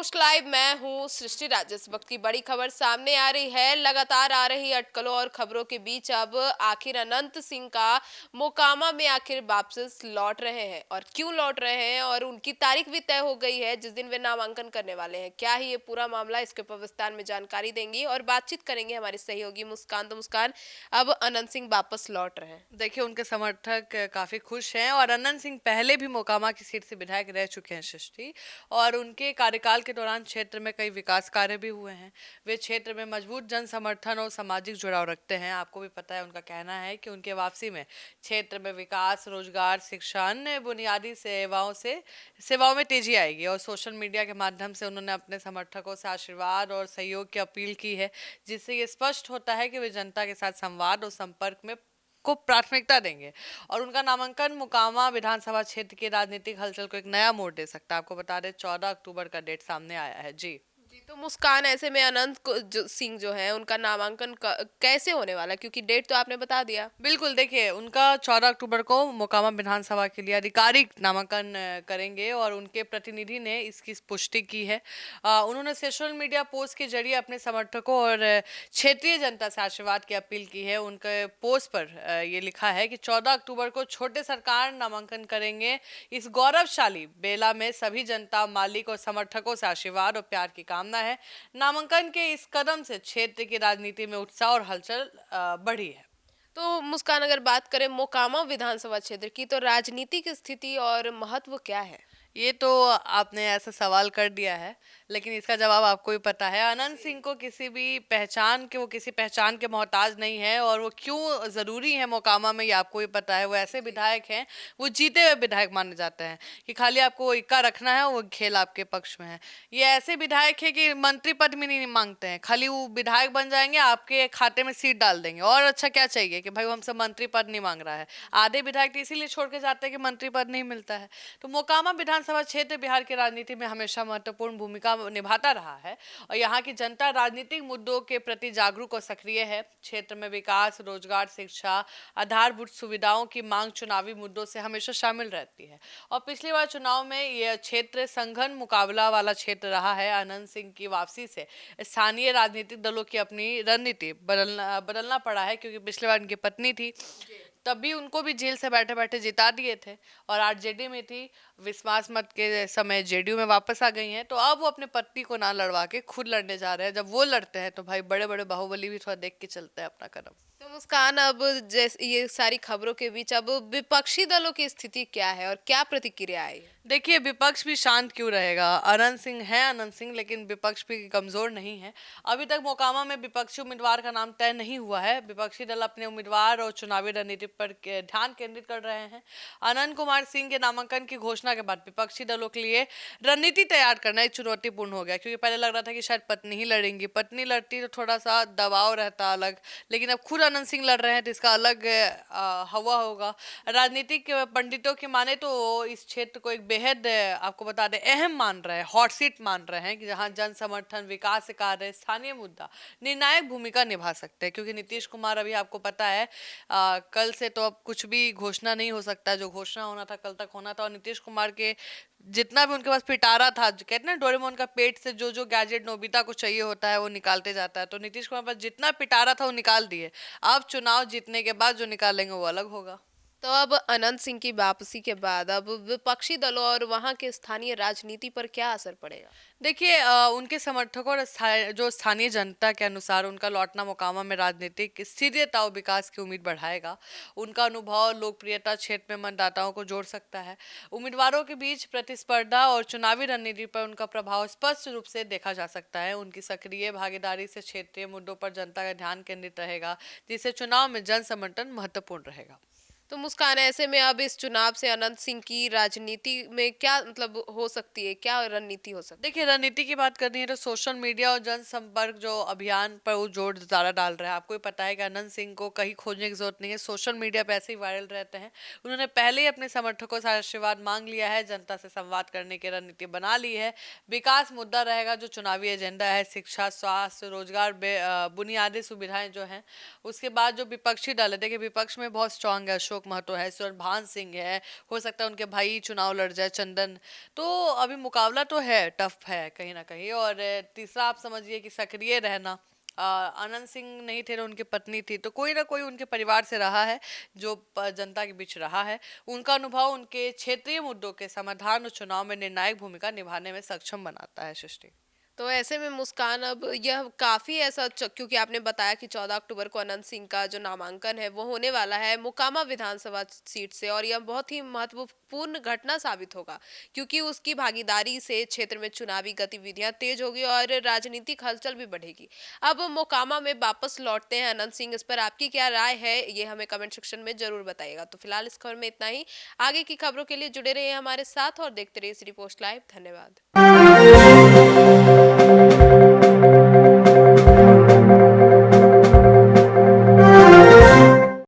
Post live मैं हूँ सृष्टि राज। इस वक्त की बड़ी खबर सामने आ रही है। लगातार आ रही अटकलों और खबरों के बीच अब आखिर अनंत सिंह का मोकामा में आखिर वापस लौट रहे हैं और क्यों लौट रहे हैं और उनकी तारीख भी तय हो गई है जिस दिन वे नामांकन करने वाले हैं। क्या ही ये पूरा मामला, इसके ऊपर विस्तार में जानकारी देंगी और बातचीत करेंगे हमारी सहयोगी मुस्कान। तो मुस्कान, अब अनंत सिंह वापस लौट रहे हैं। देखिए, उनके समर्थक काफी खुश हैं और अनंत सिंह पहले भी मोकामा की सीट से विधायक रह चुके हैं सृष्टि। और उनके कार्यकाल के दौरान क्षेत्र में कई विकास कार्य भी हुए हैं। वे क्षेत्र में मजबूत जन समर्थन और सामाजिक जुड़ाव रखते हैं। आपको भी पता है, उनका कहना है कि उनके वापसी में क्षेत्र में विकास, रोजगार, शिक्षा, अन्य बुनियादी सेवाओं में तेजी आएगी। और सोशल मीडिया के माध्यम से उन्होंने अपने समर्थकों से आशीर्वाद और सहयोग की अपील की है, जिससे ये स्पष्ट होता है कि वे जनता के साथ संवाद और संपर्क में को प्राथमिकता देंगे। और उनका नामांकन मोकामा विधानसभा क्षेत्र की राजनीतिक हलचल को एक नया मोड़ दे सकता है। आपको बता दें, 14 अक्टूबर का डेट सामने आया है। जी जी, तो मुस्कान, ऐसे में सिंह जो है उनका नामांकन कैसे होने वाला है? क्योंकि डेट तो आपने बता दिया। बिल्कुल, देखिए, उनका 14 अक्टूबर को मोकामा विधानसभा के लिए आधिकारिक नामांकन करेंगे और उनके प्रतिनिधि ने इसकी पुष्टि की है। उन्होंने सोशल मीडिया पोस्ट के जरिए अपने समर्थकों और क्षेत्रीय जनता से आशीर्वाद की अपील की है। उनके पोस्ट पर ये लिखा है कि 14 अक्टूबर को छोटे सरकार नामांकन करेंगे। इस गौरवशाली बेला में सभी जनता, मालिक और समर्थकों से आशीर्वाद और प्यार की कामना है। नामांकन के इस कदम से क्षेत्र की राजनीति में उत्साह और हलचल बढ़ी है। तो मुस्कान, अगर बात करें मोकामा विधानसभा क्षेत्र की, तो राजनीतिक स्थिति और महत्व क्या है? ये तो आपने ऐसा सवाल कर दिया है, लेकिन इसका जवाब आपको भी पता है। अनंत सिंह को वो किसी पहचान के मोहताज नहीं है। और वो क्यों ज़रूरी है मोकामा में, ये आपको भी पता है। वो ऐसे विधायक हैं, वो जीते हुए विधायक माने जाते हैं कि खाली आपको वो इक्का रखना है, वो खेल आपके पक्ष में है। ये ऐसे विधायक है कि मंत्री पद भी नहीं मांगते हैं, खाली वो विधायक बन जाएंगे, आपके खाते में सीट डाल देंगे। और अच्छा क्या चाहिए कि भाई वो हमसे मंत्री पद नहीं मांग रहा है। आधे विधायक तो इसीलिए छोड़ के जाते हैं कि मंत्री पद नहीं मिलता है। तो मोकामा विधानसभा क्षेत्र बिहार की राजनीति में हमेशा महत्वपूर्ण भूमिका निभाता रहा है और यहाँ की जनता राजनीतिक मुद्दों के प्रति जागरूक और सक्रिय है। क्षेत्र में विकास, रोजगार, शिक्षा, आधारभूत सुविधाओं की मांग चुनावी मुद्दों से हमेशा शामिल रहती है। और पिछली बार चुनाव में यह क्षेत्र संघन मुकाबला वाला क्षेत्र रहा है। अनंत सिंह की वापसी से स्थानीय राजनीतिक दलों की अपनी रणनीति बदलना पड़ा है, क्योंकि पिछली बार उनकी पत्नी थी, तभी उनको भी जेल से बैठे बैठे जिता दिए थे और आरजेडी में थी। विश्वास मत के समय जेडीयू में वापस आ गई हैं। तो अब वो अपने पति को ना लड़वा के खुद लड़ने जा रहे हैं। जब वो लड़ते हैं तो भाई बड़े बड़े बाहुबली भी थोड़ा देख के चलते हैं अपना कदम। तो मुस्कान, अब जैसे ये सारी खबरों के बीच अब विपक्षी दलों की स्थिति क्या है और क्या प्रतिक्रिया आई है? देखिए, विपक्ष भी शांत क्यों रहेगा? अनंत सिंह, लेकिन विपक्ष भी कमजोर नहीं है। अभी तक मोकामा में विपक्षी उम्मीदवार का नाम तय नहीं हुआ है। विपक्षी दल अपने उम्मीदवार और चुनावी रणनीति पर ध्यान केंद्रित कर रहे हैं। अनंत कुमार सिंह के नामांकन की घोषणा के बाद विपक्षी दलों के लिए रणनीति तैयार करना एक चुनौतीपूर्ण हो गया, क्योंकि पहले लग रहा था कि शायद पत्नी ही लड़ेंगी। पत्नी लड़ती तो थोड़ा सा दबाव रहता अलग, लेकिन अब खुद अनंत सिंह लड़ रहे हैं तो इसका अलग हवा होगा। राजनीतिक पंडितों की माने तो इस क्षेत्र को एक बेहद आपको बता दें अहम मान रहे हैं, हॉट सीट मान रहे हैं, कि जहां जन समर्थन, विकास कार्य, स्थानीय मुद्दा निर्णायक भूमिका निभा सकते हैं। क्योंकि नीतीश कुमार, अभी आपको पता है, कल से तो अब कुछ भी घोषणा नहीं हो सकता। जो घोषणा होना था कल तक होना था। और नीतीश कुमार के जितना भी उनके पास पिटारा था, जो कहते हैं ना डोरेमोन का पेट से जो जो गैजेट नोबिता को चाहिए होता है वो निकालते जाता है, तो नीतीश कुमार पास जितना पिटारा था वो निकाल दिए। अब चुनाव जीतने के बाद जो निकालेंगे वो अलग होगा। तो अब अनंत सिंह की वापसी के बाद अब विपक्षी दलों और वहां के स्थानीय राजनीति पर क्या असर पड़ेगा? देखिए, उनके समर्थकों और जो स्थानीय जनता के अनुसार उनका लौटना मोकामा में राजनीतिक स्थिरता और विकास की उम्मीद बढ़ाएगा। उनका अनुभव, लोकप्रियता क्षेत्र में मतदाताओं को जोड़ सकता है। उम्मीदवारों के बीच प्रतिस्पर्धा और चुनावी रणनीति पर उनका प्रभाव स्पष्ट रूप से देखा जा सकता है। उनकी सक्रिय भागीदारी से क्षेत्रीय मुद्दों पर जनता का ध्यान केंद्रित रहेगा, जिससे चुनाव में जन समर्थन महत्वपूर्ण रहेगा। तो मुस्कान, ऐसे में अब इस चुनाव से अनंत सिंह की राजनीति में क्या मतलब हो सकती है, क्या रणनीति हो सकती देखिए, रणनीति की बात करनी है तो सोशल मीडिया और जनसंपर्क जो अभियान पर वो जोर ज्यादा डाल रहा है। आपको भी पता है कि अनंत सिंह को कहीं खोजने की जरूरत नहीं है, सोशल मीडिया पे ऐसे ही वायरल रहते हैं। उन्होंने पहले ही अपने समर्थकों से आशीर्वाद मांग लिया है, जनता से संवाद करने की रणनीति बना ली है। विकास मुद्दा रहेगा जो चुनावी एजेंडा है। शिक्षा, स्वास्थ्य, रोजगार, बुनियादी सुविधाएं जो हैं। उसके बाद जो विपक्षी दल है, देखिए विपक्ष में बहुत स्ट्रांग है। अशोक अशोक महतो है, स्वरभान सिंह है, हो सकता है उनके भाई चुनाव लड़ जाए चंदन। तो अभी मुकाबला तो है, टफ है कहीं ना कहीं। और तीसरा आप समझिए कि सक्रिय रहना, आनंद सिंह नहीं थे, उनकी पत्नी थी, तो कोई ना कोई उनके परिवार से रहा है जो जनता के बीच रहा है। उनका अनुभव उनके क्षेत्रीय मुद्दों के समाधान और चुनाव में निर्णायक भूमिका निभाने में सक्षम बनाता है सृष्टि। तो ऐसे में मुस्कान, अब यह काफी ऐसा क्योंकि आपने बताया कि 14 अक्टूबर को अनंत सिंह का जो नामांकन है वो होने वाला है मोकामा विधानसभा सीट से, और यह बहुत ही महत्वपूर्ण घटना साबित होगा क्योंकि उसकी भागीदारी से क्षेत्र में चुनावी गतिविधियां तेज होगी और राजनीतिक हलचल भी बढ़ेगी। अब मोकामा में वापस लौटते हैं अनंत सिंह, इस पर आपकी क्या राय है ये हमें कमेंट सेक्शन में जरूर बताइएगा। तो फिलहाल इस खबर में इतना ही। आगे की खबरों के लिए जुड़े रहिए हमारे साथ और देखते रहिए सिटी पोस्ट लाइव। धन्यवाद।